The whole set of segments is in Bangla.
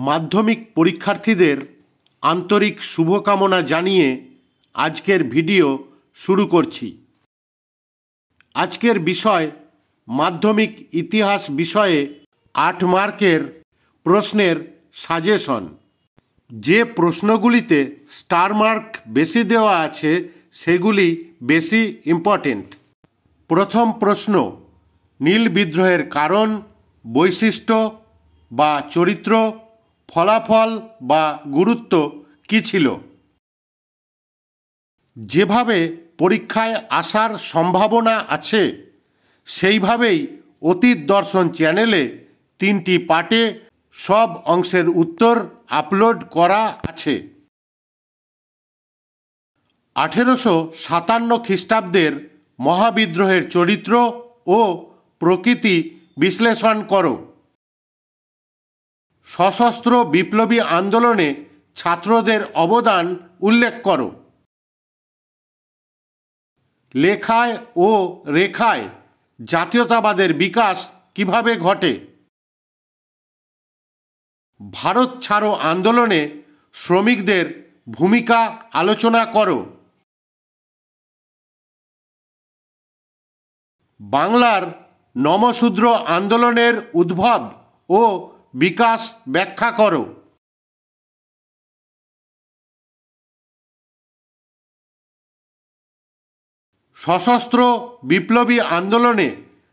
মাধ্যমিক পরীক্ষার্থীদের আন্তরিক শুভকামনা জানিয়ে আজকের ভিডিও শুরু করছি। আজকের বিষয় মাধ্যমিক ইতিহাস বিষয়ে 8 মার্কের প্রশ্নের সাজেশন। যে প্রশ্নগুলিতে স্টার মার্ক বেশি দেওয়া আছে সেগুলি বেশি ইম্পর্টেন্ট। প্রথম প্রশ্ন, নীল বিদ্রোহের কারণ, বৈশিষ্ট্য বা চরিত্র, ফলাফল বা গুরুত্ব কী ছিল? যেভাবে পরীক্ষায় আসার সম্ভাবনা আছে সেইভাবেই অতীত দর্শন চ্যানেলে 3টি পার্টে সব অংশের উত্তর আপলোড করা আছে। 1857 খ্রিস্টাব্দের মহাবিদ্রোহের চরিত্র ও প্রকৃতি বিশ্লেষণ করো। সশস্ত্র বিপ্লবী আন্দোলনে ছাত্রদের অবদান উল্লেখ করো। লেখায় ও রেখায় জাতীয়তাবাদের বিকাশ কিভাবে ঘটে? ভারত ছাড়ো আন্দোলনে শ্রমিকদের ভূমিকা আলোচনা করো। বাংলার নমশূদ্র আন্দোলনের উদ্ভব ও বিকাশ ব্যাখ্যা করো। সশস্ত্র বিপ্লবী আন্দোলনে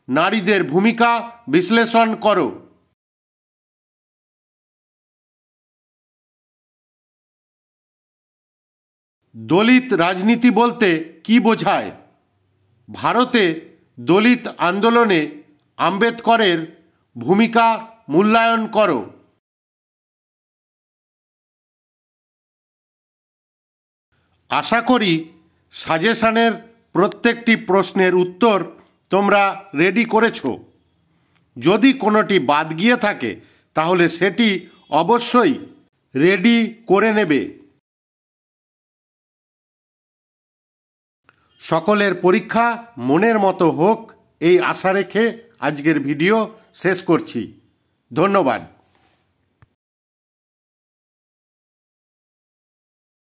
নারীদের ভূমিকা বিশ্লেষণ করো। দলিত রাজনীতি বলতে কি বোঝায়? ভারতে দলিত আন্দোলনে আম্বেদকরের ভূমিকা মূল্যায়ন করো। আশা করি সাজেশনের প্রত্যেকটি প্রশ্নের উত্তর তোমরা রেডি করেছো। যদি কোনোটি বাদ গিয়ে থাকে তাহলে সেটি অবশ্যই রেডি করে নেবে। সকলের পরীক্ষা মনের মতো হোক এই আশা রেখে আজকের ভিডিও শেষ করছি। ধন্যবাদ।